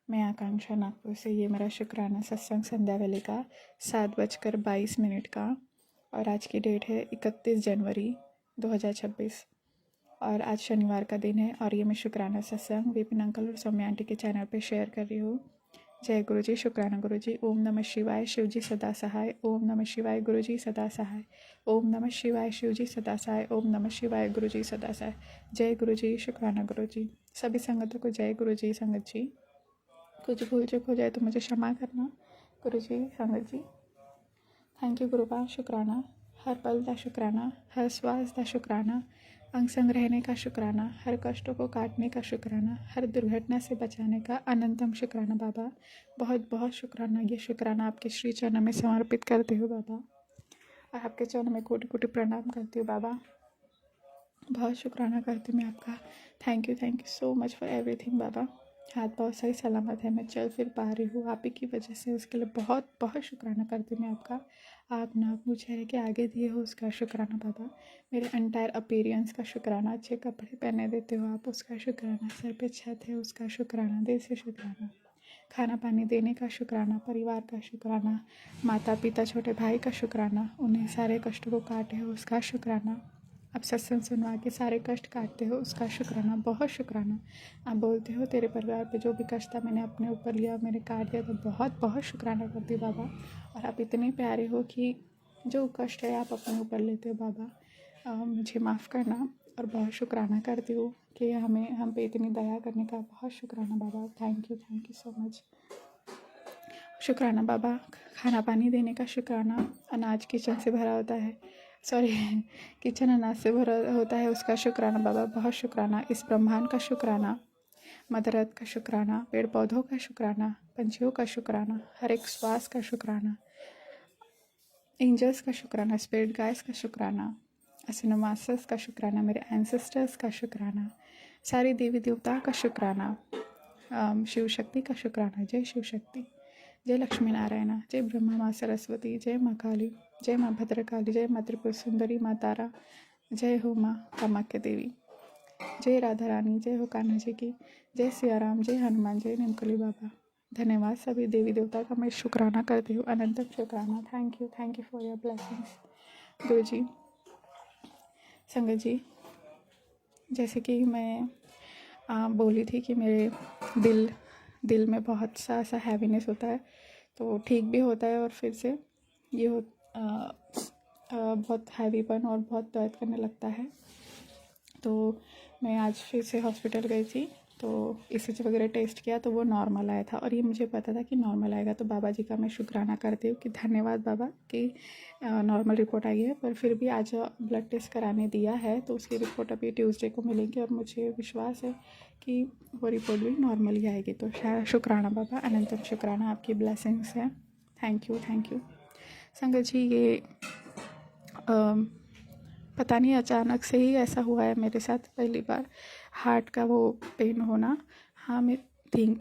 मैं आकांक्षा नागपुर से। ये मेरा शुक्राना सत्संग संध्या वेले का 7:22 का और आज की डेट है 31 जनवरी 2026 और आज शनिवार का दिन है। और ये मैं शुक्राना सत्संग विपिन अंकल और सौम्या आंटी के चैनल पे शेयर कर रही हूँ। जय गुरु जी, शुक्राना गुरु जी। ओम नमः शिवाय, शिव जी सदा सहाय। ओम नमः शिवाय, गुरु जी सदा सहाय। ओम नमः शिवाय, शिव जी सदा सहाय। ओम नमः शिवाय, गुरु जी सदा सहाय। जय गुरु जी, शुक्राना गुरु जी। सभी संगतों को जय गुरु जी। संगत जी, कुछ भूल चूक हो जाए तो मुझे क्षमा करना। गुरु जी, संगत जी, थैंक यू गुरुपा। शुक्राना हर पल का शुक्राना, हर श्वास का शुक्राना, अंग संग रहने का शुक्राना, हर कष्टों को काटने का शुक्राना, हर दुर्घटना से बचाने का अनंतम शुक्राना बाबा। बहुत बहुत शुक्राना। ये शुक्राना आपके श्री चरणों में समर्पित करती हूँ बाबा, और आपके चरणों में कोटि कोटि प्रणाम करती हूँ बाबा। बहुत शुक्राना करती हूँ मैं आपका। Thank you so much for everything बाबा। हाथ पाँव सही सलामत है, मैं चल फिर पा रही हूँ आप ही की वजह से। उसके लिए बहुत बहुत शुक्राना करती हूँ मैं आपका। आप ना अपने चेहरे के आगे दिए हो उसका शुक्राना बाबा। मेरे एंटायर अपीयरेंस का शुक्राना, अच्छे कपड़े पहने देते हो आप उसका शुक्राना, सर पे छत है उसका शुक्राना, दिल से शुक्राना। खाना पानी देने का शुक्राना, परिवार का शुक्राना, माता पिता छोटे भाई का शुक्राना, उन्हें सारे कष्टों को काटे हो उसका शुक्राना। आप सत्संग सुनवा के सारे कष्ट काटते हो उसका शुक्राना, बहुत शुक्राना। आप बोलते हो तेरे परिवार पे जो भी कष्ट था मैंने अपने ऊपर लिया, मैंने काट दिया, तो बहुत बहुत शुक्राना करती हूँ बाबा। और आप इतने प्यारे हो कि जो कष्ट है आप अपने ऊपर लेते हो बाबा। मुझे माफ़ करना। और बहुत शुक्राना करती हूँ कि हम पे इतनी दया करने का। बहुत शुक्राना बाबा। Thank you so much. शुक्राना बाबा। खाना पानी देने का शुक्राना, अनाज किचन से भरा होता है, सॉरी किचन अनाज से भरा होता है उसका शुक्राना बाबा। बहुत शुक्राना। इस ब्रह्मांड का शुक्राना, मदर अर्थ का शुक्राना, पेड़ पौधों का शुक्राना, पंछियों का शुक्राना, हर एक श्वास का शुक्राना, एंजल्स का शुक्राना, स्पिरिट गाइड्स का शुक्राना, असनो मास्टर्स का शुक्राना, मेरे एंसेस्टर्स का शुक्राना, सारी देवी देवताओं का शुक्राना, शिव शक्ति का शुक्राना। जय शिव शक्ति, जय लक्ष्मी नारायणा, जय ब्रह्मा माँ सरस्वती, जय माँ काली, जय माँ भद्रकाली, जय माँ त्रिपुर सुंदरी, माँ तारा, जय हो माँ कामाख्या देवी, जय राधा रानी, जय हो कान्हा जी की, जय सिया राम, जय हनुमान, जय नीमकली बाबा। धन्यवाद। सभी देवी देवता का मैं शुक्राना करती हूँ, अनंत शुक्राना। Thank you for your blessings गुरु जी। संगत जी, जैसे कि मैं बोली थी कि मेरे दिल में बहुत सा ऐसा हैवीनेस होता है, तो ठीक भी होता है और फिर से ये बहुत हैवीपन और बहुत दर्द करने लगता है। तो मैं आज फिर से हॉस्पिटल गई थी, तो ECG वगैरह टेस्ट किया तो वो नॉर्मल आया था, और ये मुझे पता था कि नॉर्मल आएगा। तो बाबा जी का मैं शुक्राना करती हूँ कि धन्यवाद बाबा कि नॉर्मल रिपोर्ट आई है। पर फिर भी आज ब्लड टेस्ट कराने दिया है, तो उसकी रिपोर्ट अभी ट्यूसडे को मिलेगी, और मुझे विश्वास है कि वो रिपोर्ट भी नॉर्मल ही आएगी। तो शुक्राना बाबा, अनंतम शुक्राना, आपकी ब्लेसिंग्स है। Thank you. संगत जी, ये पता नहीं अचानक से ही ऐसा हुआ है मेरे साथ पहली बार, हार्ट का वो पेन होना। हाँ, मैं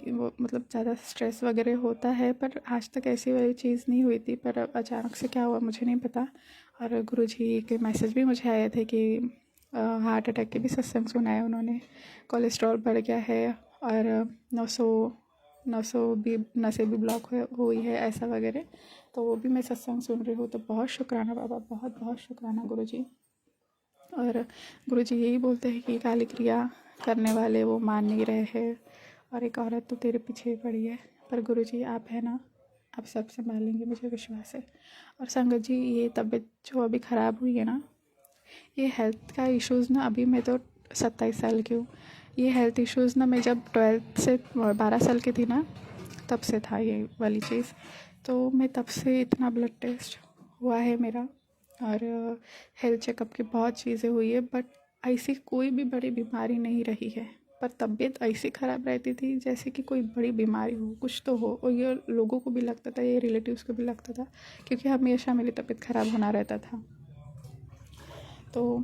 वो मतलब ज़्यादा स्ट्रेस वगैरह होता है, पर आज तक ऐसी वाली चीज़ नहीं हुई थी। पर अचानक से क्या हुआ मुझे नहीं पता। और गुरुजी के मैसेज भी मुझे आए थे कि हार्ट अटैक के भी सत्संग सुनाए उन्होंने, कोलेस्ट्रॉल बढ़ गया है और 900 भी नसें भी ब्लॉक हुई है, ऐसा वगैरह। तो वो भी मैं सत्संग सुन रही हूँ। तो बहुत शुक्राना बाबा, बहुत बहुत शुक्राना गुरुजी। और गुरुजी यही बोलते हैं कि काली क्रिया करने वाले वो मान नहीं रहे हैं, और एक औरत तो तेरे पीछे पड़ी है। पर गुरुजी आप है ना, आप सब संभाल लेंगे, मुझे विश्वास है। और संगत जी, ये तबीयत जो अभी ख़राब हुई है ना, ये हेल्थ का इश्यूज़ ना, अभी मैं तो 27 साल की हूँ। ये हेल्थ इश्यूज़ ना मैं जब 12 साल की थी ना, तब से था ये वाली चीज़। तो मैं तब से इतना ब्लड टेस्ट हुआ है मेरा, और हेल्थ चेकअप की बहुत चीज़ें हुई है, बट ऐसी कोई भी बड़ी बीमारी नहीं रही है। पर तबीयत ऐसी ख़राब रहती थी जैसे कि कोई बड़ी बीमारी हो, कुछ तो हो। और ये लोगों को भी लगता था, ये रिलेटिव्स को भी लगता था, क्योंकि हमेशा मेरी तबीयत ख़राब होना रहता था। तो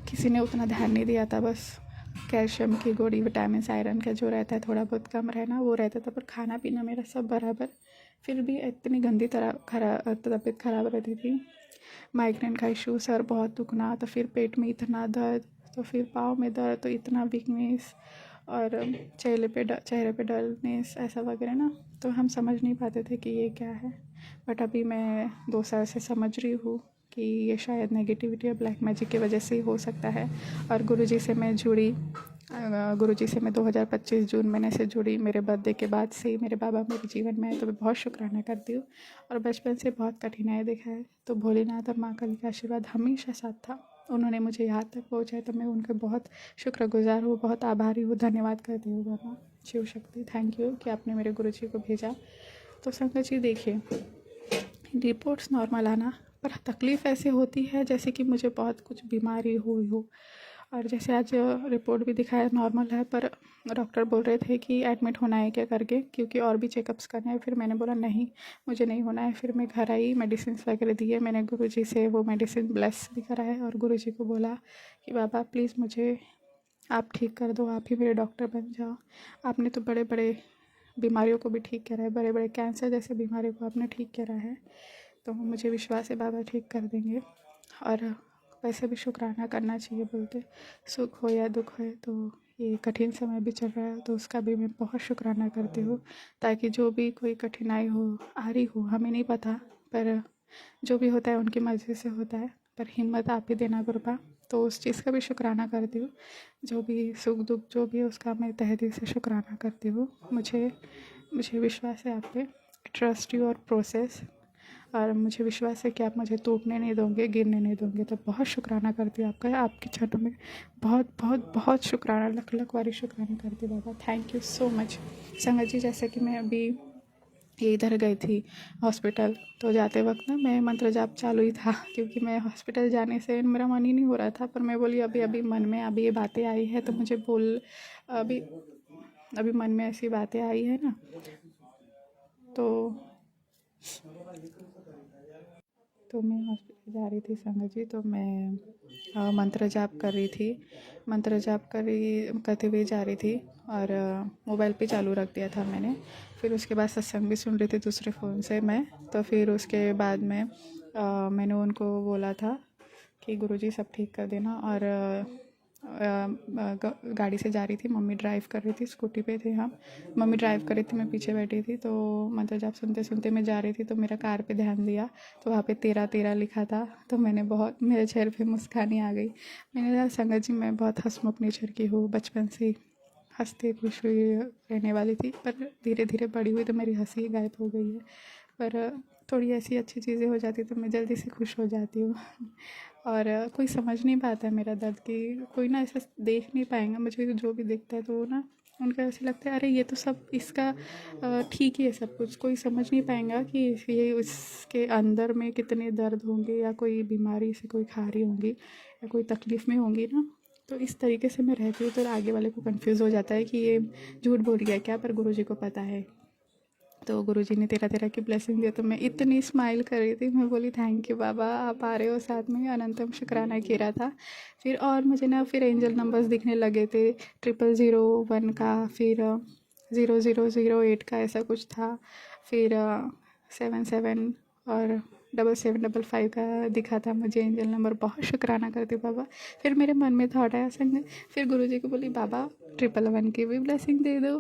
किसी ने उतना ध्यान नहीं दिया था, बस कैल्शियम की गोली, विटामिन, आयरन का जो रहता है थोड़ा बहुत कम रहना, वो रहता था। पर खाना पीना मेरा सब बराबर, फिर भी इतनी गंदी तबीयत ख़राब रहती थी। माइग्रेन का इशू, सर बहुत दुखना, तो फिर पेट में इतना दर्द, तो फिर पाँव में दर्द, तो इतना वीकनेस, और चेहरे पे डलनेस ऐसा वगैरह ना, तो हम समझ नहीं पाते थे कि ये क्या है। बट अभी मैं 2 साल से समझ रही हूँ कि ये शायद नेगेटिविटी और ब्लैक मैजिक की वजह से ही हो सकता है। और गुरुजी से मैं जुड़ी, गुरुजी से मैं 2025 जून महीने से जुड़ी। मेरे बर्थडे के बाद से ही मेरे बाबा मेरे जीवन में आए, तो मैं बहुत शुक्राना करती हूँ। और बचपन से बहुत कठिनाई देखा है, तो भोलेनाथ और माँ काली का आशीर्वाद हमेशा साथ था। उन्होंने मुझे यहाँ तक पहुँचाया, तो मैं उनके बहुत शुक्रगुजार हूँ, बहुत आभारी हूँ, धन्यवाद करती हूँ बाबा शिव शक्ति। थैंक यू कि आपने मेरे गुरुजी को भेजा। तो संगत जी देखिए, रिपोर्ट्स नॉर्मल आना, पर तकलीफ़ ऐसे होती है जैसे कि मुझे बहुत कुछ बीमारी हुई हो। और जैसे आज रिपोर्ट भी दिखाया नॉर्मल है, पर डॉक्टर बोल रहे थे कि एडमिट होना है क्या करके, क्योंकि और भी चेकअप्स करने हैं। फिर मैंने बोला नहीं, मुझे नहीं होना है। फिर मैं घर आई, मेडिसिन वगैरह दिए मैंने गुरुजी से, वो मेडिसिन ब्लेस भी करा है। और गुरुजी को बोला कि बाबा प्लीज़ मुझे आप ठीक कर दो, आप ही मेरे डॉक्टर बन जाओ। आपने तो बड़े बड़े बीमारियों को भी ठीक करा है, बड़े बड़े कैंसर जैसे बीमारियों को आपने ठीक करा है, तो मुझे विश्वास है बाबा ठीक कर देंगे। और वैसे भी शुक्राना करना चाहिए बोलते, सुख हो या दुख हो। तो ये कठिन समय भी चल रहा है, तो उसका भी मैं बहुत शुक्राना करती हूँ, ताकि जो भी कोई कठिनाई हो, आ रही हो, हमें नहीं पता, पर जो भी होता है उनकी मर्ज़ी से होता है। पर हिम्मत आप ही देना कृपा, तो उस चीज़ का भी शुक्राना करती हूँ। जो भी सुख दुख जो भी है, उसका मैं तहे दिल से शुक्राना करती हूँ। मुझे विश्वास है आप पे, ट्रस्ट यू और प्रोसेस। और मुझे विश्वास है कि आप मुझे टूटने नहीं दोगे, गिरने नहीं दोगे। तो बहुत शुक्राना करती हूँ आपका, आपके चरणों में बहुत बहुत बहुत शुक्राना, लख लख बारी शुक्राना करती हूँ बाबा। Thank you so much. संगत जी, जैसे कि मैं अभी ये इधर गई थी हॉस्पिटल, तो जाते वक्त ना मैं मंत्र जाप चालू ही था, क्योंकि मैं हॉस्पिटल जाने से मेरा मन ही नहीं हो रहा था। पर मैं बोली अभी अभी मन में अभी ये बातें आई है, तो मुझे बोल, अभी अभी मन में ऐसी बातें आई है ना, तो मैं हॉस्पिटल जा रही थी संगत जी। तो मैं मंत्र जाप कर रही थी, मंत्र जाप करते हुए जा रही थी। और मोबाइल पे चालू रख दिया था मैंने। फिर उसके बाद सत्संग भी सुन रही थी दूसरे फ़ोन से मैं। तो फिर उसके बाद में मैंने उनको बोला था कि गुरुजी सब ठीक कर देना। और गाड़ी से जा रही थी, मम्मी ड्राइव कर रही थी, स्कूटी पे थे हम। मम्मी ड्राइव कर रही थी, मैं पीछे बैठी थी। तो मंत्र जाप सुनते सुनते मैं जा रही थी, तो मेरा कार पे ध्यान दिया, तो वहाँ पे 13-13 लिखा था। तो मैंने बहुत, मेरे चेहरे पे मुस्कान ही आ गई। मैंने कहा संगत जी, मैं बहुत हंसमुख नेचर की हूँ, बचपन से ही हंसते खुश हुई रहने वाली थी, पर धीरे धीरे बड़ी हुई तो मेरी हंसी गायब हो गई है। पर थोड़ी ऐसी अच्छी चीज़ें हो जाती तो मैं जल्दी से खुश हो जाती हूँ। और कोई समझ नहीं पाता है मेरा दर्द, कि कोई ना ऐसा देख नहीं पाएगा मुझे, जो भी देखता है तो वो ना, उनको ऐसे लगता है अरे ये तो सब इसका ठीक ही है सब कुछ। कोई समझ नहीं पाएगा कि ये उसके अंदर में कितने दर्द होंगे, या कोई बीमारी से कोई खा रही होंगी, या कोई तकलीफ़ में होंगी ना। तो इस तरीके से मैं रहती हूँ, तो आगे वाले को कंफ्यूज हो जाता है कि ये झूठ बोल गया क्या, पर गुरुजी को पता है। तो गुरुजी ने 13-13 की ब्लेसिंग दिया, तो मैं इतनी स्माइल कर रही थी, मैं बोली थैंक यू बाबा, आप आ रहे हो साथ में, अनंतम शुक्राना किया रहा था। फिर और मुझे ना फिर एंजल नंबर्स दिखने लगे थे, 0001 का, फिर 0008 का, ऐसा कुछ था। फिर 77 और 7755 का दिखा था मुझे एंजल नंबर। बहुत शुक्राना करती हूँ बाबा। फिर मेरे मन में थॉट आया संग, फिर गुरुजी को बोली बाबा 111 की भी ब्लेसिंग दे दो।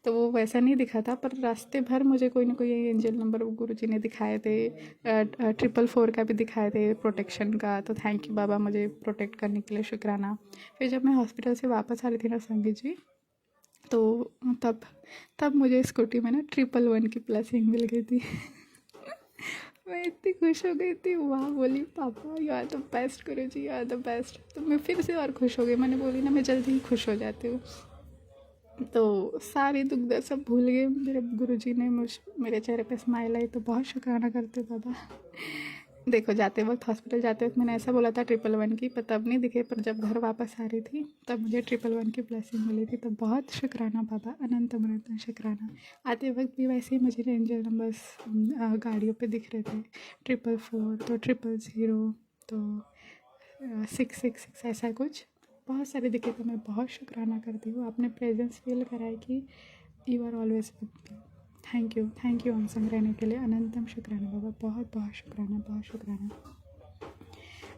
तो वो वैसा नहीं दिखा था, पर रास्ते भर मुझे कोई ना कोई एंजल नंबर गुरुजी ने दिखाए थे। 444 का भी दिखाए थे प्रोटेक्शन का। तो थैंक यू बाबा, मुझे प्रोटेक्ट करने के लिए शुक्राना। फिर जब मैं हॉस्पिटल से वापस आ रही थी ना संगीत जी, तो तब तब मुझे स्कूटी में ना 111 की ब्लेसिंग मिल गई थी। मैं इतनी खुश हो गई थी, वाह, बोली पापा यू आर द बेस्ट गुरुजी, यू आर द बेस्ट। तो मैं फिर से और खुश हो गई, मैंने बोली ना मैं जल्दी ही खुश हो जाती हूँ। तो सारी दुख दर्द सब भूल गए। मेरे गुरुजी ने मेरे चेहरे पे स्माइल आई, तो बहुत शुक्राना करते बाबा। देखो जाते वक्त, हॉस्पिटल जाते वक्त मैंने ऐसा बोला था 111 की, पर तब नहीं दिखे, पर जब घर वापस आ रही थी तब मुझे 111 की ब्लेसिंग मिली थी। तो बहुत शुक्राना बाबा, अनंत अनंत शुक्राना। आते वक्त भी वैसे ही मुझे एंजल नंबर्स गाड़ियों पे दिख रहे थे, 444, तो 000, तो 666, ऐसा कुछ बहुत सारे दिखे। तो मैं बहुत शुक्राना करती हूँ, आपने प्रेजेंस फील कराए कि you are always with me. Thank you unsung रहने के लिए, अनंतम शुक्राना बाबा, बहुत बहुत शुक्राना, बहुत शुक्राना।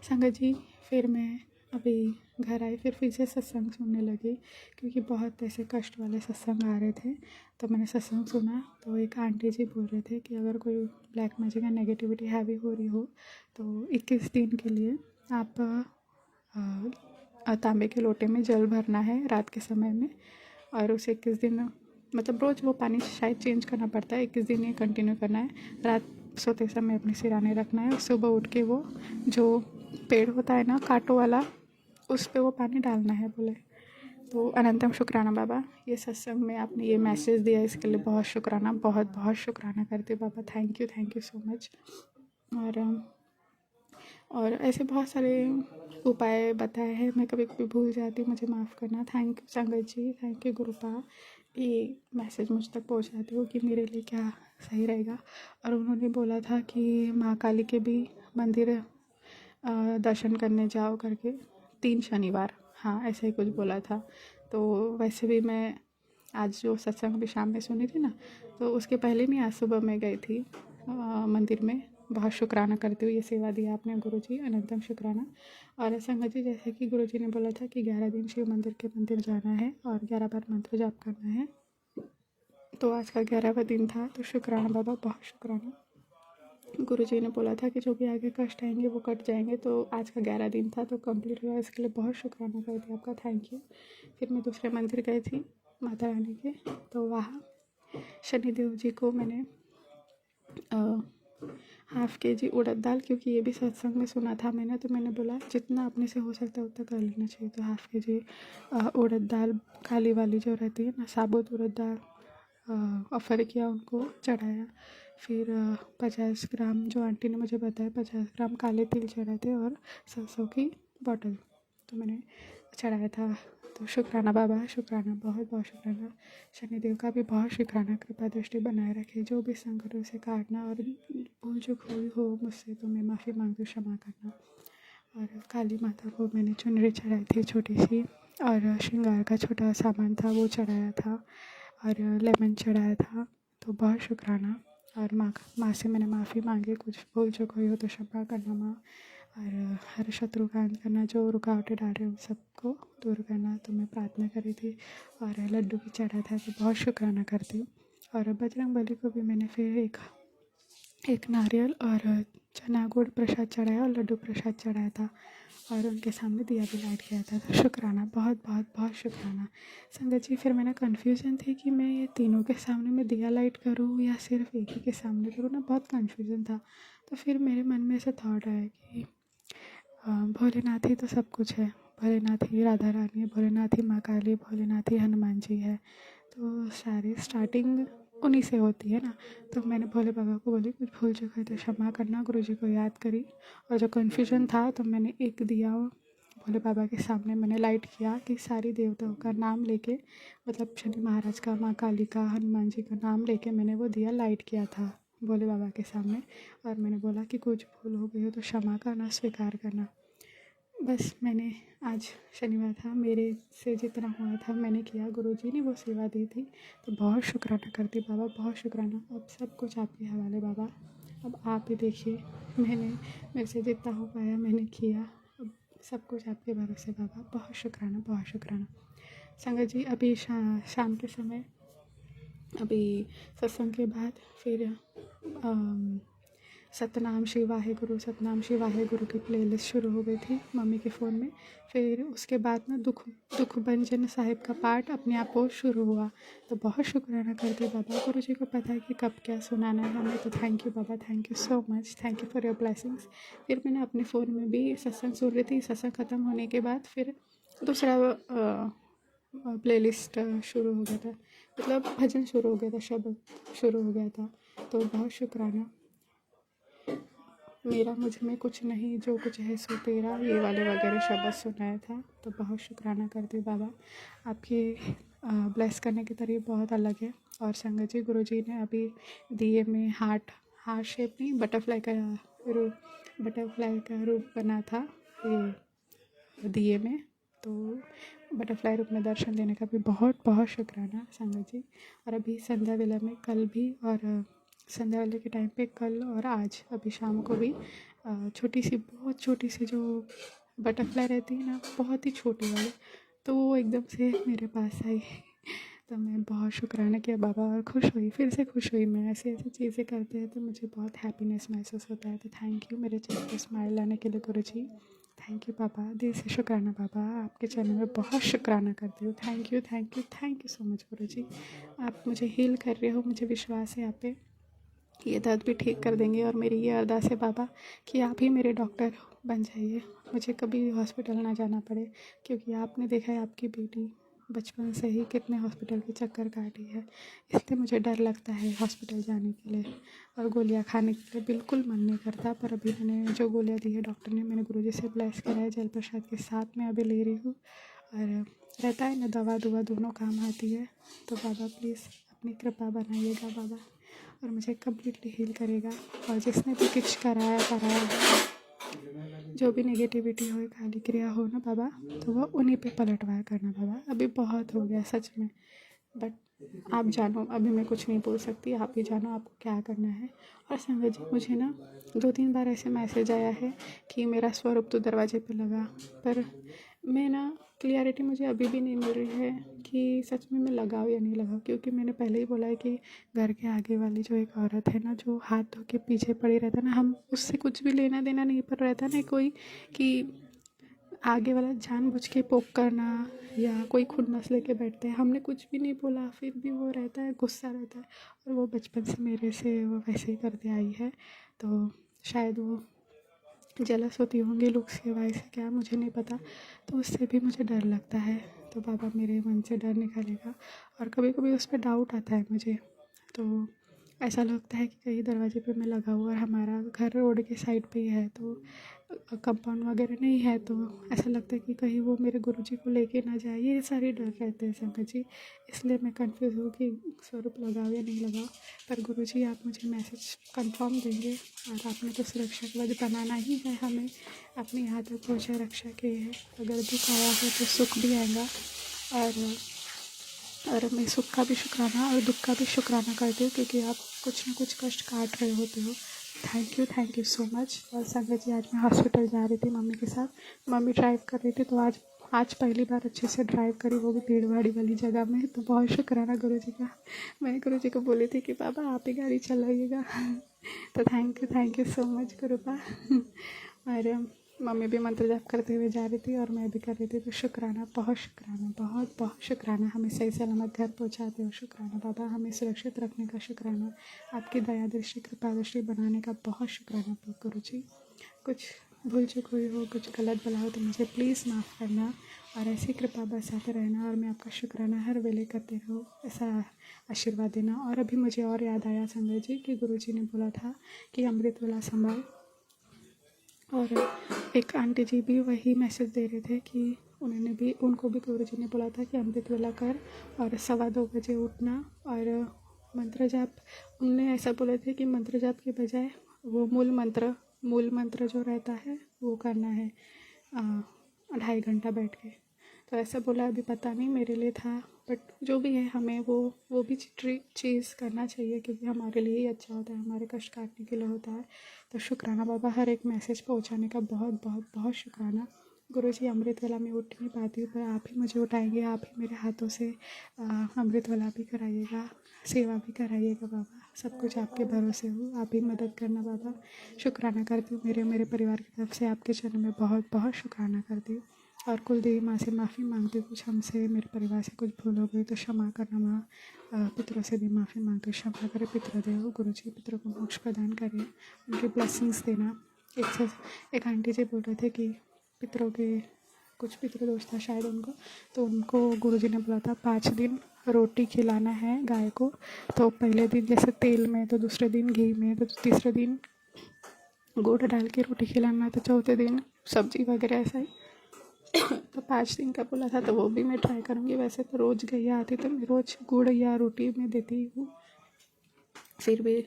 संगत जी, फिर मैं अभी घर आई फिर से सत्संग सुनने लगी, क्योंकि बहुत ऐसे कष्ट वाले सत्संग आ रहे थे। तो मैंने सत्संग सुना तो एक आंटी जी बोल रहे थे कि अगर कोई ब्लैक मैजिक या नेगेटिविटी हैवी हो रही हो तो 21 दिन के लिए आप तांबे के लोटे में जल भरना है रात के समय में, और उसे 21 दिन मतलब रोज़ वो पानी शायद चेंज करना पड़ता है, 21 दिन ये कंटिन्यू करना है। रात सोते समय अपने सिराने रखना है, सुबह उठ के वो जो पेड़ होता है ना कांटों वाला, उस पे वो पानी डालना है बोले। तो अनंतम शुक्राना बाबा, ये सत्संग में आपने ये मैसेज दिया इसके लिए बहुत शुक्राना, बहुत बहुत शुक्राना करती हूँ बाबा। Thank you so much. और ऐसे बहुत सारे उपाय बताए हैं, मैं कभी कभी भूल जाती हूँ, मुझे माफ़ करना। थैंक यू संगत जी, थैंक यू गुरुपा, ये मैसेज मुझ तक पहुँचाते हो कि मेरे लिए क्या सही रहेगा। और उन्होंने बोला था कि माँ काली के भी मंदिर दर्शन करने जाओ करके 3 शनिवार, हाँ ऐसा ही कुछ बोला था। तो वैसे भी मैं आज जो सत्संग भी शाम में सुनी थी ना, तो उसके पहले नहीं आज सुबह मैं गई थी मंदिर में। बहुत शुक्राना करती हूँ, ये सेवा दिया आपने गुरुजी, अनंतम शुक्राना। और संगत जी, जैसे कि गुरुजी ने बोला था कि 11 दिन शिव मंदिर के मंदिर जाना है और 11 बार मंत्र जाप करना है, तो आज का 11वां दिन था। तो शुक्राना बाबा, बहुत शुक्राना। गुरुजी ने बोला था कि जो भी आगे कष्ट आएंगे वो कट जाएंगे, तो आज का 11 दिन था तो कंप्लीट हुआ, इसके लिए बहुत शुक्राना करती आपका, थैंक यू। फिर मैं दूसरे मंदिर गई थी माता रानी के, तो वहाँ शनिदेव जी को मैंने हाफ़ के जी उड़द दाल, क्योंकि ये भी सत्संग में सुना था मैंने, तो मैंने बोला जितना अपने से हो सकता है उतना कर लेना चाहिए। तो हाफ़ के जी उड़द दाल काली वाली जो रहती है ना, साबुत उड़द दाल ऑफ़र किया, उनको चढ़ाया। फिर 50 ग्राम जो आंटी ने मुझे बताया 50 ग्राम काले तिल चढ़ाए थे और 100 की बॉटल तो मैंने चढ़ाया था। तो शुक्राना बाबा, शुक्राना, बहुत बहुत शुक्राना। शनिदेव का भी बहुत शुक्राना, कृपा दृष्टि बनाए रखे, जो भी संकटों से काटना और भूल चूक हुई हो मुझसे तो मैं माफ़ी मांगती हूँ, क्षमा करना। और काली माता को मैंने चुनरी चढ़ाई थी छोटी सी, और श्रृंगार का छोटा सामान था वो चढ़ाया था, और लेमन चढ़ाया था। तो बहुत शुक्राना। और माँ से मैंने माफ़ी मांगी, कुछ भूल चूक हुई हो तो क्षमा करना माँ। और हर शत्रु का अंत करना, जो रुकावटें डाल रहे हैं उन सबको दूर करना, तो मैं प्रार्थना करी थी। और लड्डू भी चढ़ा था, तो बहुत शुक्राना करती हूँ। और बजरंग बली को भी मैंने फिर एक नारियल और चना गुड़ प्रसाद चढ़ाया और लड्डू प्रसाद चढ़ाया था, और उनके सामने दिया भी लाइट किया था। तो शुक्राना, बहुत बहुत बहुत शुक्राना। संगत जी, फिर मैंने कन्फ्यूज़न थी कि मैं ये तीनों के सामने मैं दिया लाइट करूँ या सिर्फ एक ही के सामने करूँ ना, बहुत कन्फ्यूज़न था। तो फिर मेरे मन में ऐसा थॉट आया कि भोलेनाथ ही तो सब कुछ है, भोलेनाथ ही राधा रानी है, भोलेनाथ ही माँ काली, भोलेनाथ ही हनुमान जी है, तो सारी स्टार्टिंग उन्हीं से होती है ना। तो मैंने भोले बाबा को बोली कुछ भूल चुका है तो क्षमा करना, गुरुजी को याद करी। और जो कन्फ्यूजन था तो मैंने एक दिया भोले बाबा के सामने मैंने लाइट किया कि सारी देवताओं का नाम लेके, मतलब शनि महाराज का, माँ काली का, हनुमान जी का नाम लेके मैंने वो दिया लाइट किया था भोले बाबा के सामने। और मैंने बोला कि कुछ भूल हो गई हो तो क्षमा करना, स्वीकार करना। बस मैंने आज शनिवार था, मेरे से जितना हुआ था मैंने किया, गुरुजी ने वो सेवा दी थी। तो बहुत शुक्राना करती बाबा, बहुत शुक्राना। अब सब कुछ आपके हवाले बाबा, अब आप ही देखिए, मेरे से जितना हो पाया मैंने किया, अब सब कुछ आपके भरोसे बाबा, बहुत शुक्राना, बहुत शुक्राना। संगत जी, अभी शाम के समय, अभी सत्संग के बाद फिर सतनाम श्री वाहेगुरु, सतनाम श्री वाहेगुरु की प्लेलिस्ट शुरू हो गई थी मम्मी के फ़ोन में। फिर उसके बाद ना दुख भंजन साहिब का पाठ अपने आप वो शुरू हुआ। तो बहुत शुक्राना करते बाबा, गुरु जी को पता है कि कब क्या सुनाना है हमें। तो thank you Baba, thank you so much, thank you for your blessings. फिर मैंने अपने फ़ोन में भी सत्संग सुन रही थी, सत्संग ख़त्म होने के बाद फिर दूसरा प्लेलिस्ट शुरू हो गया था, मतलब भजन शुरू हो गया था, शब्द शुरू हो गया था। तो बहुत शुक्राना। मेरा मुझ में कुछ नहीं, जो कुछ है सो तेरा, ये वाले वगैरह शब्द सुनाया था। तो बहुत शुक्राना करती बाबा, आपके ब्लेस करने के तरीके बहुत अलग है। और संगत जी, गुरु जी ने अभी दिए में हार्ट शेप नहीं, बटरफ्लाई का रूप बना था ये दिए में। तो बटरफ्लाई रूप में दर्शन देने का भी बहुत बहुत शुक्राना संगत जी। और अभी संध्या वेला में कल भी, और संध्या वाले के टाइम पे कल और आज अभी शाम को भी छोटी सी, बहुत छोटी सी जो बटरफ्लाई रहती है ना, बहुत ही छोटी वाली, तो वो एकदम से मेरे पास आई। तो मैं बहुत शुक्राना किया बाबा और खुश हुई, फिर से खुश हुई मैं। ऐसी ऐसी चीज़ें करते हैं तो मुझे बहुत हैप्पीनेस महसूस होता है। तो थैंक यू मेरे चेहरे पर स्माइल लाने के लिए गुरुजी। थैंक यू पापा, दिल से शुक्राना पापा, आपके चरणों में बहुत शुक्राना करती हूँ। Thank you thank you thank you so much गुरुजी। आप मुझे हील कर रहे हो, मुझे विश्वास है आप पे, ये दर्द भी ठीक कर देंगे। और मेरी ये अरदास है बाबा कि आप ही मेरे डॉक्टर बन जाइए, मुझे कभी हॉस्पिटल ना जाना पड़े, क्योंकि आपने देखा है आपकी बेटी बचपन से ही कितने हॉस्पिटल के चक्कर काटी है, इसलिए मुझे डर लगता है हॉस्पिटल जाने के लिए। और गोलियां खाने के लिए बिल्कुल मन नहीं करता, पर अभी मैंने जो गोलियां दी है डॉक्टर ने, मैंने गुरुजी से ब्लेस करा है, जल प्रसाद के साथ में अभी ले रही हूँ। और रहता है ना, दवा दुआ दोनों काम आती है। तो बाबा प्लीज़ अपनी कृपा बनाइएगा बाबा, और मुझे कम्प्लीटली हील करेगा। और जिसने भी कुछ कराया जो भी नेगेटिविटी हो, खाली क्रिया हो ना बाबा, तो वो उन्हीं पे पलटवार करना बाबा। अभी बहुत हो गया सच में, बट आप जानो, अभी मैं कुछ नहीं बोल सकती, आप ही जानो आपको क्या करना है। और संगत जी, मुझे ना 2-3 बार ऐसे मैसेज आया है कि मेरा स्वरूप तो दरवाजे पे लगा, पर मैं ना क्लियरिटी मुझे अभी भी नहीं मिल रही है कि सच में मैं लगाऊँ या नहीं लगाऊँ। क्योंकि मैंने पहले ही बोला है कि घर के आगे वाली जो एक औरत है ना, जो हाथ धो के पीछे पड़ी रहता है ना, हम उससे कुछ भी लेना देना नहीं पर रहता ना कोई, कि आगे वाला जानबूझ के पोक करना या कोई खुन्नस लेके बैठते हैं। हमने कुछ भी नहीं बोला, फिर भी वो रहता है, गुस्सा रहता है। और वो बचपन से मेरे से वो वैसे ही करते आई है, तो शायद वो जेलस होती होंगी लुक्स के वाइज से, क्या मुझे नहीं पता। तो उससे भी मुझे डर लगता है। तो बाबा मेरे मन से डर निकालेगा। और कभी कभी उस पर डाउट आता है मुझे, तो ऐसा लगता है कि कहीं दरवाजे पे मैं लगा हुआ, और हमारा घर रोड के साइड पे ही है, तो कंपाउंड वगैरह नहीं है, तो ऐसा लगता है कि कहीं वो मेरे गुरुजी को लेके ना जाए। ये सारे डर रहते हैं संगत जी, इसलिए मैं कंफ्यूज हूँ कि स्वरूप लगाओ या नहीं लगाओ। पर गुरुजी आप मुझे मैसेज कंफर्म देंगे, और आपने तो सुरक्षा कवच बनाना ही है हमें, अपने यहाँ तक पहुँचा रक्षा की है। अगर दुख आया है तो सुख भी आएगा, और मैं सुख का भी शुक्राना और दुख का भी शुक्राना करती हूँ, क्योंकि आप कुछ ना कुछ कष्ट काट रहे होते हो। Thank you so much. और संगत जी, आज मैं हॉस्पिटल जा रही थी मम्मी के साथ, मम्मी ड्राइव कर रही थी, तो आज पहली बार अच्छे से ड्राइव करी, वो भी भीड़ भाड़ी वाली जगह में। तो बहुत शुक्राना गुरुजी का। मैंने गुरुजी को बोली थी कि बाबा आप ही गाड़ी चलाइएगा। तो थैंक यू सो मच गुरुपा। और मम्मी भी मंत्र जाप करते हुए जा रही थी और मैं भी कर रही थी। तो शुक्राना, बहुत शुक्राना, बहुत बहुत शुक्राना, हमें सही सलामत घर पहुंचाते हो। शुक्राना बाबा, हमें सुरक्षित रखने का शुक्राना, आपकी दया दृष्टि कृपा दृष्टि बनाने का बहुत शुक्राना गुरु जी। कुछ भूल चूक हुई हो, कुछ गलत बोला हो तो मुझे प्लीज़ माफ़ करना, और ऐसी कृपा बरसाते रहना, और मैं आपका शुक्राना हर वेले करते रहो, ऐसा आशीर्वाद देना। और अभी मुझे और याद आया संगत जी कि गुरु जी ने बोला था कि अमृत वाला संभाल, और एक आंटी जी भी वही मैसेज दे रहे थे कि उनको भी गुरु जी ने बोला था कि अमृत वेला कर और 2:15 बजे उठना, और मंत्र जाप। उनने ऐसा बोले थे कि मंत्र जाप के बजाय वो मूल मंत्र जो रहता है वो करना है 2.5 घंटा बैठ के। तो ऐसा बोला, अभी पता नहीं मेरे लिए था, बट जो भी है हमें वो भी चीज़ करना चाहिए, क्योंकि हमारे लिए ही अच्छा होता है, हमारे कष्ट काटने के लिए होता है। तो शुक्राना बाबा, हर एक मैसेज पहुंचाने का बहुत बहुत बहुत शुक्राना। गुरुजी, अमृत वाला मैं उठ नहीं पाती हूँ, पर आप ही मुझे उठाएंगे, आप ही मेरे हाथों से अमृत वाला भी कराइएगा, सेवा भी कराइएगा बाबा। सब कुछ आपके भरोसे हो, आप ही मदद करना बाबा। शुक्राना करती हूँ, मेरे परिवार की तरफ से आपके चरणों में बहुत बहुत शुक्राना करती हूँ। और कुलदेवी माँ से माफ़ी मांगती हूँ, कुछ हमसे मेरे परिवार से कुछ भूल हो गई तो क्षमा करना माँ। पितरों से भी माफ़ी मांगती हूँ, क्षमा करें पितृदेव। गुरु जी पितरों को मोक्ष प्रदान करें, उनकी ब्लेसिंग्स देना। एक आंटी जी बोल रहे थे कि पितरों के कुछ पितृदोष था शायद उनको, तो उनको गुरुजी ने बोला था 5 दिन रोटी खिलाना है गाय को। तो पहले दिन जैसे तेल में, तो दूसरे दिन घी में, तो तीसरे दिन गुड़ डाल के रोटी खिलाना, तो चौथे दिन सब्जी वगैरह ऐसा ही। तो 5 दिन का बोला था, तो वो भी मैं ट्राई करूँगी। वैसे तो रोज़ गैया आती तो मैं रोज़ गुड़ या रोटी में देती हूँ, फिर भी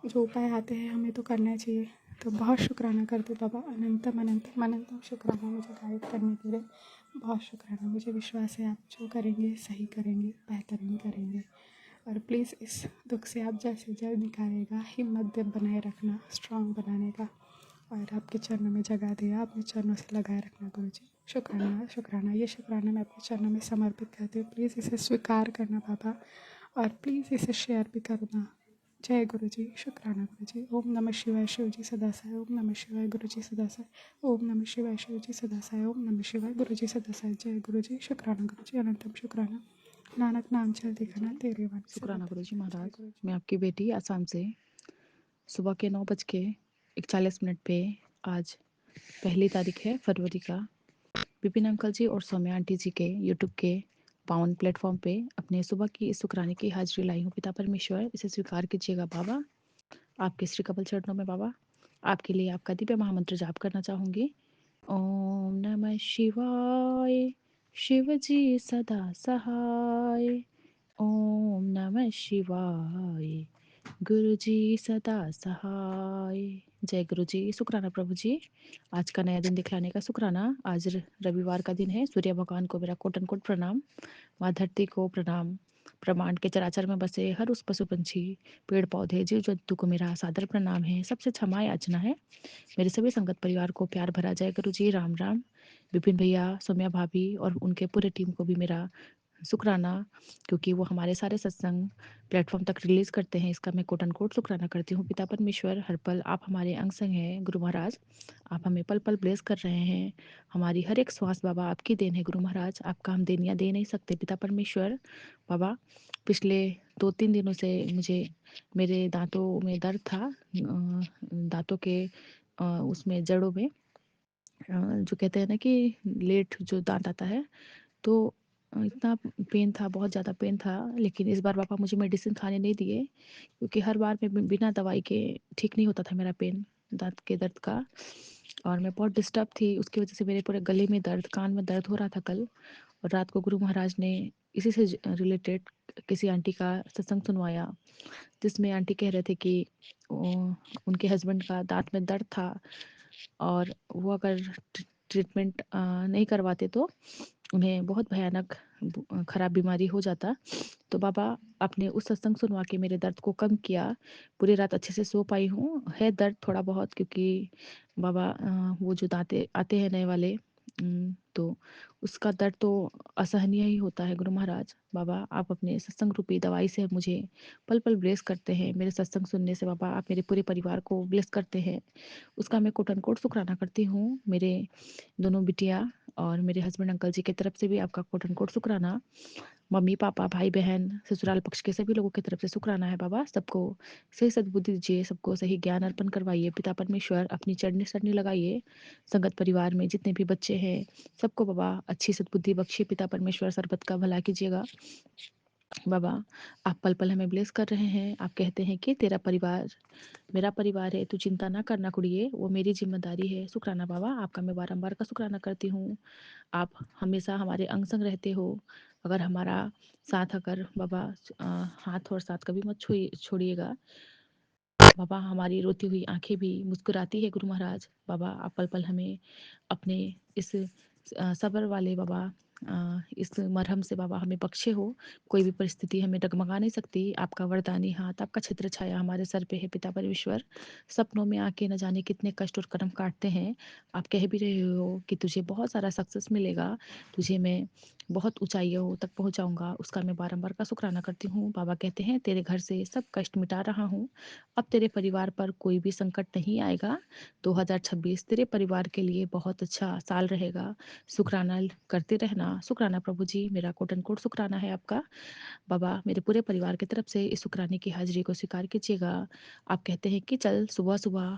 जो उपाय आते हैं हमें तो करना चाहिए। तो बहुत शुक्राना करते बाबा, अनंतम अनंतम अनंतम शुक्राना मुझे गाइड करने के लिए। बहुत शुक्राना, मुझे विश्वास है आप जो करेंगे सही करेंगे, बेहतरीन करेंगे। और प्लीज़ इस दुख से आप जल्द से जल्द निकालेगा, हिम्मत बनाए रखना, स्ट्रॉन्ग बनाने का। और आपके चरणों में जगह दिया, अपने चरणों से लगाए रखना गुरु जी। शुक्राना शुक्राना, ये शुक्राना मैं अपने चरणों में समर्पित करती हूँ। प्लीज़ इसे स्वीकार करना बाबा, और प्लीज़ इसे शेयर भी करना। जय गुरु जी। शुक्राना गुरु जी। ओम नमः शिवाय शिव जी सदासाय। ओम नमः शिवाय गुरु जी सदासाय। ओम नमः शिवाय शिव जी सदासाय। ओम नमः शिवाय गुरु जी सदासाय। जय गुरु जी। शुक्राना गुरु जी। अनंतम शुक्राना। नानक नाम चल दिखाना तेरे वाणी से शुक्राना बता। गुरु जी जय महाराज। गुरु जी। मैं आपकी बेटी आसाम से सुबह के 9:41 पे आज 1 तारीख है फरवरी का, विपिन अंकल जी और सौम्या आंटी जी के यूट्यूब के पावन प्लेटफॉर्म पे अपने सुबह की इस शुक्राने की हाजिरी लाई हूँ। पिता परमेश्वर इसे स्वीकार कीजिएगा बाबा, आपके श्री कमल चरणों में बाबा। आपके लिए आपका दिव्य महामंत्र जाप करना चाहूँगी। ओम नमः शिवाय, शिव जी सदा सहाय। ओम नमः शिवाय, गुरु जी सदा सहाय। जय गुरु जी। शुक्राना प्रभु जी, आज का नया दिन दिखलाने का शुक्राना। आज रविवार का दिन है। सूर्य भगवान को मेरा कोट एंड कोट प्रणाम, माँ धरती को प्रणाम, ब्रह्मांड के चराचर में बसे हर उस पशु पंछी पेड़ पौधे जीव जंतु को मेरा सादर प्रणाम है। सबसे क्षमा याचना है। मेरे सभी संगत परिवार को प्यार भरा जय गुरु जी। राम राम। विपिन भैया, सौम्या भाभी और उनके पूरे टीम को भी मेरा शुक्राना, क्योंकि वो हमारे सारे सत्संग प्लेटफॉर्म तक रिलीज करते हैं। इसका मैं कोट एंड कोट शुक्राना करती हूँ। पिता परमेश्वर, हर पल आप हमारे अंग संग हैं। गुरु महाराज, आप हमें पल पल ब्लेस कर रहे हैं। हमारी हर एक श्वास बाबा आपकी देन है। गुरु महाराज, आपका हम देन या दे नहीं सकते। पिता परमेश्वर बाबा, पिछले 2-3 दिनों से मुझे मेरे दांतों में दर्द था, दांतों के उसमें जड़ों में, जो कहते हैं ना कि लेट जो दांत आता है, तो इतना पेन था, बहुत ज़्यादा पेन था। लेकिन इस बार पापा मुझे मेडिसिन खाने नहीं दिए, क्योंकि हर बार में बिना दवाई के ठीक नहीं होता था मेरा पेन, दांत के दर्द का। और मैं बहुत डिस्टर्ब थी, उसकी वजह से मेरे पूरे गले में दर्द, कान में दर्द हो रहा था कल। और रात को गुरु महाराज ने इसी से रिलेटेड किसी आंटी का सत्संग सुनवाया, जिसमें आंटी कह रहे थे कि उनके हस्बैंड का दांत में दर्द था, और वो अगर ट्रीटमेंट नहीं करवाते तो उन्हें बहुत भयानक खराब बीमारी हो जाता। तो बाबा, आपने उस सत्संग सुनवा के मेरे दर्द को कम किया। पूरी रात अच्छे से सो पाई हूँ। है दर्द थोड़ा बहुत, क्योंकि बाबा वो जो दांते आते हैं नए वाले, तो उसका दर्द तो असहनीय ही होता है। गुरु महाराज बाबा, आप अपने सत्संग रूपी दवाई से मुझे पल पल ब्लेस करते हैं। मेरे सत्संग सुनने से बाबा आप मेरे पूरे परिवार को ब्लेस करते हैं। उसका मैं कोट अनकोट शुक्राना करती हूँ। मेरे दोनों बिटिया और मेरे हस्बैंड अंकल जी की तरफ से भी आपका कोट अनकोट शुक्राना। मम्मी पापा भाई बहन ससुराल पक्ष के सभी लोगों की तरफ से शुक्राना है बाबा। सबको सही सद्बुद्धि दीजिए, सबको सही ज्ञान अर्पण करवाइए। पिता परमेश्वर, अपनी चढ़नी सरनी लगाइए। संगत परिवार में जितने भी बच्चे हैं, सबको बाबा अच्छी सद्बुद्धि बख्शिए। पिता परमेश्वर, सरबत का भला कीजिएगा बाबा। आप पल पल हमें ब्लेस कर रहे हैं। आप कहते हैं कि तेरा परिवार मेरा परिवार है, तू चिंता ना करना कुड़िए, वो मेरी जिम्मेदारी है। शुक्राना बाबा, आपका मैं बारंबार का शुक्राना करती हूँ। आप हमेशा हमारे अंग संग रहते हो। अगर हमारा साथ, अगर बाबा हाथ और साथ कभी मत छोड़िएगा बाबा। हमारी रोती हुई आंखें भी मुस्कुराती है गुरु महाराज बाबा। आप पल पल हमें अपने इस सब्र वाले बाबा, इस मरहम से बाबा हमें बख्शे हो। कोई भी परिस्थिति हमें डगमगा नहीं सकती। आपका वरदानी हाथ, आपका छत्र छाया हमारे सर पे है पिता परमेश्वर। सपनों में आके न जाने कितने कष्ट और कर्म काटते हैं। आप कह भी रहे हो कि तुझे बहुत सारा सक्सेस मिलेगा, तुझे मैं बहुत ऊंचाइयों तक पहुंचाऊंगा। उसका मैं बारंबार का शुक्राना करती हूँ। बाबा कहते हैं तेरे घर से सब कष्ट मिटा रहा हूँ, अब तेरे परिवार पर कोई भी संकट नहीं आएगा। 2026 तेरे परिवार के लिए बहुत अच्छा साल रहेगा। शुक्राना करते रहना। शुक्राना प्रभु जी, मेरा कोट एंड कोट शुक्राना है आपका बाबा। मेरे पूरे परिवार की तरफ से इस शुक्राने की हाजिरी को स्वीकार कीजिएगा। आप कहते हैं कि चल सुबह सुबह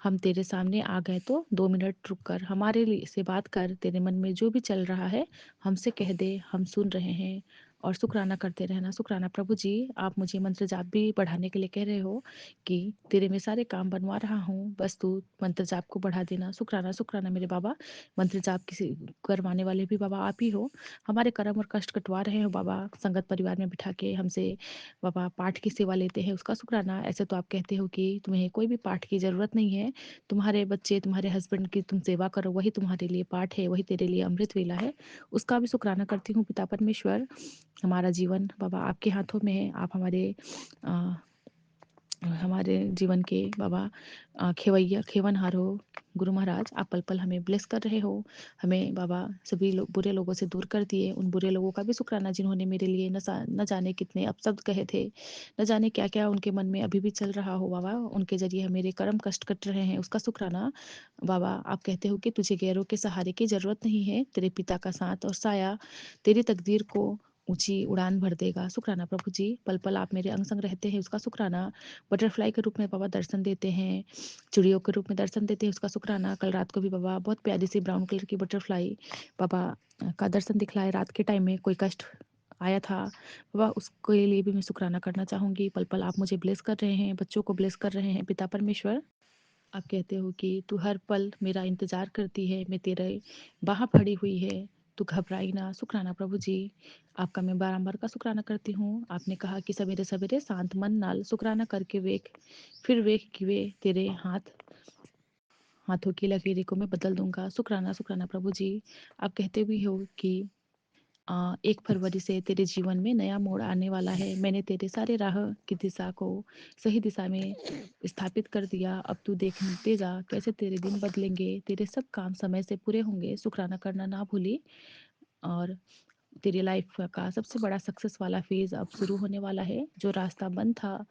हम तेरे सामने आ गए, तो 2 मिनट रुक कर हमारे लिए से बात कर। तेरे मन में जो भी चल रहा है हमसे कह दे, हम सुन रहे हैं। और शुक्राना करते रहना। शुक्राना प्रभु जी, आप मुझे मंत्र जाप भी बढ़ाने के लिए कह रहे हो कि तेरे में सारे काम बनवा रहा हूँ, बस तू मंत्र जाप को बढ़ा देना। शुक्राना शुक्राना मेरे बाबा। मंत्र जाप किसी करवाने वाले भी बाबा आप ही हो। हमारे कर्म और कष्ट कटवा रहे हो बाबा। संगत परिवार में बिठा के हमसे बाबा पाठ की सेवा लेते हैं, उसका शुक्राना। ऐसे तो आप कहते हो कि तुम्हें कोई भी पाठ की ज़रूरत नहीं है, तुम्हारे बच्चे तुम्हारे हस्बैंड की तुम सेवा करो, वही तुम्हारे लिए पाठ है, वही तेरे लिए अमृत वेला है। उसका भी शुक्राना करती हूँ पिता परमेश्वर। हमारा जीवन बाबा आपके हाथों में है। आप हमारे हमारे जीवन के बाबा खेवैया खेवनहार हो गुरु महाराज, आप पल पल हमें ब्लेस कर रहे हो। हमें बाबा सभी बुरे लोगों से दूर कर दिए, उन बुरे लोगों का भी शुक्राना जिन्होंने मेरे लिए न जाने कितने अपशब्द कहे थे, न जाने क्या क्या उनके मन में अभी भी चल रहा हो बाबा, उनके जरिए मेरे कर्म कष्ट कट रहे हैं, उसका शुक्राना। बाबा आप कहते हो कि तुझे गैरों के सहारे की जरूरत नहीं है, तेरे पिता का साथ और साया तेरी तकदीर को ऊंची उड़ान भर देगा। शुक्राना प्रभु जी, पल पल आप मेरे अंग संग रहते हैं, उसका शुक्राना। बटरफ्लाई के रूप में बाबा दर्शन देते हैं, चिड़ियों के रूप में दर्शन देते हैं, उसका शुक्राना। कल रात को भी बाबा बहुत प्यारी सी ब्राउन कलर की बटरफ्लाई बाबा का दर्शन दिखलाए, रात के टाइम में कोई कष्ट आया था बाबा, उसके लिए भी मैं शुक्राना करना चाहूंगी। पल पल आप मुझे ब्लेस कर रहे हैं, बच्चों को ब्लेस कर रहे हैं पिता परमेश्वर। आप कहते हो कि तू हर पल मेरा इंतजार करती है, मैं तेरे बाह फड़ी हुई है, तू घबराई ना। शुक्राना प्रभु जी, आपका मैं बारंबार का शुक्राना करती हूँ। आपने कहा कि सवेरे सवेरे शांत मन नाल शुक्राना करके वेख, फिर वेख कि वे तेरे हाथों की लकीरों को मैं बदल दूंगा। शुक्राना शुक्राना प्रभु जी। आप कहते भी हो कि 1 फरवरी से तेरे जीवन में नया मोड़ आने वाला है, मैंने तेरे सारे राह की दिशा को सही दिशा में स्थापित कर दिया, अब तू देखते जा कैसे तेरे दिन बदलेंगे, तेरे सब काम समय से पूरे होंगे। शुक्राना करना ना भूली। और तेरी लाइफ का सबसे बड़ा सक्सेस वाला फेज अब शुरू होने वाला है, जो रास्ता बंद था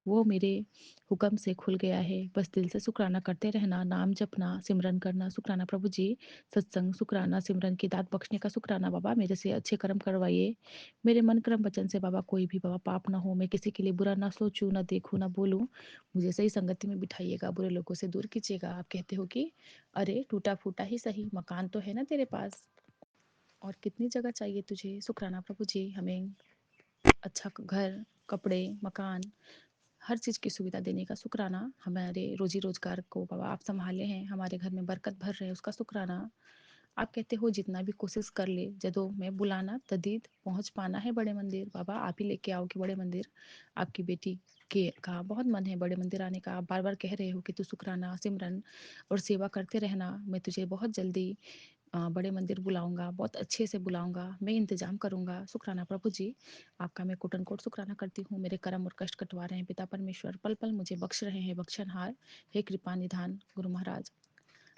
वो मेरे हुक्म से खुल गया है। बस दिल से शुक्राना करते रहना, नाम जपना, सिमरन करना। शुक्राना प्रभु जी। सत्संग, शुक्राना, सिमरन की दात बख्शने का शुक्राना बाबा, मेरे से अच्छे कर्म करवाइए। मेरे मन कर्म वचन से बाबा कोई भी बाबा पाप ना हो, मैं किसी के लिए बुरा ना सोचूं, ना देखूं, ना बोलूं। मुझे सही संगति में बिठाइएगा, बुरे लोगों से दूर कीजिएगा। आप कहते हो कि अरे टूटा फूटा ही सही, मकान तो है ना तेरे पास, और कितनी जगह चाहिए तुझे। शुक्राना प्रभु जी, हमें अच्छा घर, कपड़े, मकान, हर चीज़ की सुविधा देने का शुक्राना। हमारे रोजी रोजगार को बाबा आप संभाले हैं, हमारे घर में बरकत भर रहे हैं, उसका शुक्राना। आप कहते हो जितना भी कोशिश कर ले, जदों मैं बुलाना तदीद पहुंच पाना है बड़े मंदिर। बाबा आप ही लेके आओ कि बड़े मंदिर। आपकी बेटी के का बहुत मन है बड़े मंदिर आने का, आप बार बार कह रहे हो कि तू शुक्राना, सिमरन और सेवा करते रहना, मैं तुझे बहुत जल्दी बड़े मंदिर बुलाऊंगा, बहुत अच्छे से बुलाऊंगा, मैं इंतजाम करूंगा। शुक्राना प्रभु जी, आपका मैं कोटन कोट शुक्राना करती हूँ। मेरे कर्म और कष्ट कटवा रहे हैं पिता परमेश्वर, पल पल मुझे बख्श रहे हैं बख्शनहार। हे कृपा निधान गुरु महाराज,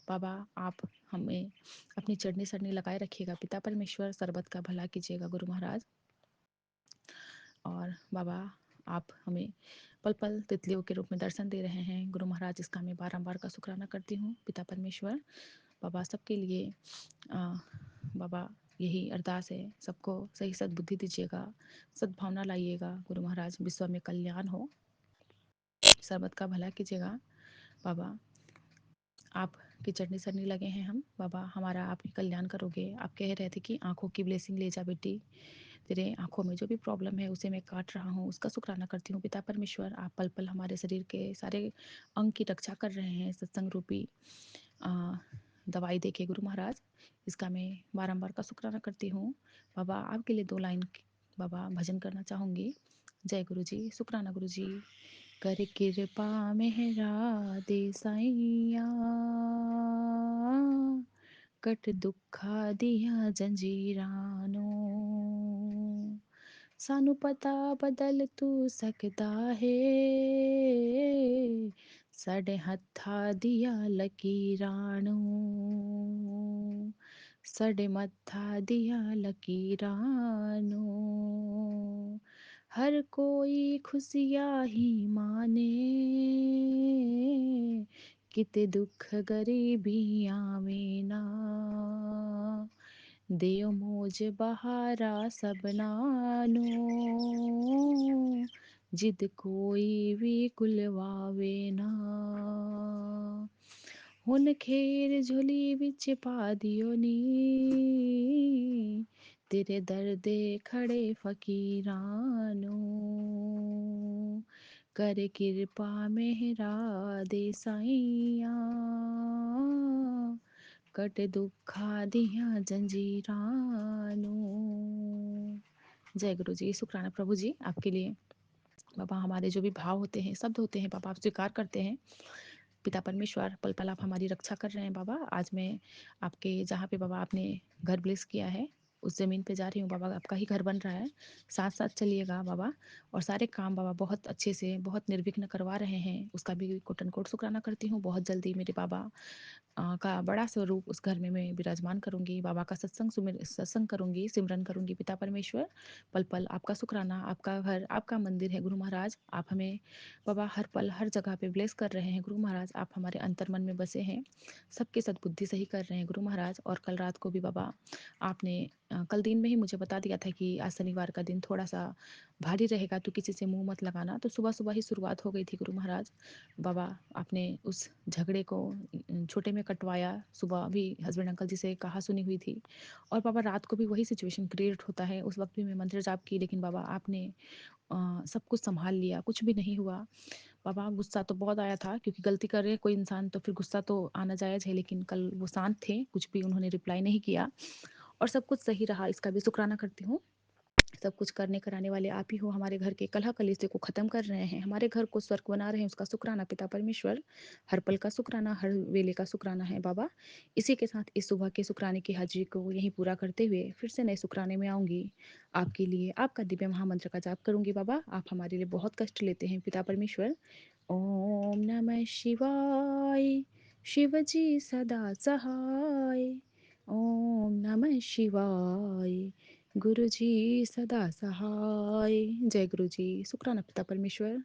बाबा आप हमें अपनी चढ़नी सरनी लगाए रखिएगा पिता परमेश्वर, सरबत का भला कीजिएगा गुरु महाराज। और बाबा आप हमें पल पल तितलियों के रूप में दर्शन दे रहे हैं गुरु महाराज, इसका मैं बारंबार का शुक्राना करती हूँ पिता परमेश्वर। बाबा सबके लिए बाबा यही अरदास है, सबको सही सद्बुद्धि दीजिएगा, सद्भावना लाइएगा गुरु महाराज, विश्व में कल्याण हो, सरबत का भला कीजिएगा। बाबा आप की चटनी सरनी लगे हैं हम, बाबा हमारा आप ही कल्याण करोगे। आप कह रहे थे कि आंखों की ब्लेसिंग ले जा बेटी, तेरे आंखों में जो भी प्रॉब्लम है उसे मैं काट रहा हूँ, उसका शुक्राना करती हूँ पिता परमेश्वर। आप पल पल हमारे शरीर के सारे अंग की रक्षा कर रहे हैं सत्संग रूपी दवाई देके गुरु महाराज, इसका मैं बारंबार का शुक्राना करती हूँ। बाबा आपके लिए 2 लाइन बाबा भजन करना चाहूँगी। जय गुरु जी। शुक्राना गुरु जी। कर कृपा मेहरा दे साईया, कट दुखा दिया जंजीरानो, सानू पता बदल तू सकदा है, साडे हत्था दिया लकीरां नूं, साडे मत्था दिया लकीरां नूं, हर कोई खुशियाँ ही माने, किते दुख गरीबी आवे ना, दियो मौज बहारा सबना नूं, जिद कोई भी कुलवावे ना, हुन खेर झोली विच पा दियो नी, तेरे दर दे खड़े फकीरां नूं, कर कृपा मेहरा दे साईया, कट दुखा दिया जंजीरां नूं। जय गुरु जी। शुक्राना प्रभु जी आपके लिए। बाबा हमारे जो भी भाव होते हैं, शब्द होते हैं बाबा, आप स्वीकार करते हैं पिता परमेश्वर। पल पल आप हमारी रक्षा कर रहे हैं बाबा। आज मैं आपके जहाँ पे बाबा आपने घर ब्लेस किया है उस ज़मीन पे जा रही हूँ बाबा, आपका ही घर बन रहा है, साथ-साथ चलिएगा बाबा और सारे काम बाबा बहुत अच्छे से, बहुत निर्विघ्न करवा रहे हैं, उसका भी कोटि कोट शुक्राना करती हूँ। बहुत जल्दी मेरे बाबा का बड़ा स्वरूप उस घर में मैं विराजमान करूँगी, बाबा का सत्संग करूँगी, सिमरन करूँगी पिता परमेश्वर, पल-पल आपका शुक्राना, आपका घर, आपका मंदिर है गुरु महाराज, आप हमें बाबा हर पल, हर जगह पे ब्लेस कर रहे हैं गुरु महाराज, आप हमारे अंतर्मन में बसे हैं, सबकी सद्बुद्धि सही कर रहे हैं गुरु महाराज। और कल रात को भी बाबा आपने कल दिन में ही मुझे बता दिया था कि आज शनिवार का दिन थोड़ा-सा भारी रहेगा, तो किसी से मुँह मत लगाना, तो सुबह-सुबह ही शुरुआत हो गई थी गुरु महाराज। बाबा आपने उस झगड़े को छोटे में कटवाया, सुबह भी हस्बैंड अंकल जी से कहा सुनी हुई थी और बाबा रात को भी वही सिचुएशन क्रिएट होता है, उस वक़्त भी मैं मंत्र जाप की, लेकिन बाबा आपने सब कुछ सँभाल लिया, कुछ भी नहीं हुआ। बाबा गुस्सा तो बहुत आया था क्योंकि गलती कर रहे हैं कोई इंसान तो फिर गुस्सा तो आना जायज़ है, लेकिन कल वो शांत थे, कुछ भी उन्होंने रिप्लाई नहीं किया और सब कुछ सही रहा, इसका भी शुक्राना करती हूँ। सब कुछ करने कराने वाले आप ही हो, हमारे घर के कलह कलेशे को ख़त्म कर रहे हैं, हमारे घर को स्वर्ग बना रहे हैं, उसका शुक्राना पिता परमेश्वर। हर पल का शुक्राना, हर वेले का शुक्राना है बाबा। इसी के साथ इस सुबह के शुक्राने की हाजिरी को यहीं पूरा करते हुए फिर से नए शुक्राने में आऊँगी। आपके लिए आपका दिव्य महामंत्र का जाप करूँगी बाबा। आप हमारे लिए बहुत कष्ट लेते हैं पिता परमेश्वर। ओम नमः शिवाय, शिव जी सदा सहाय। ओम नमः शिवाय, गुरु जी सदा सहाय। जय गुरु जी। शुक्राना पिता परमेश्वर।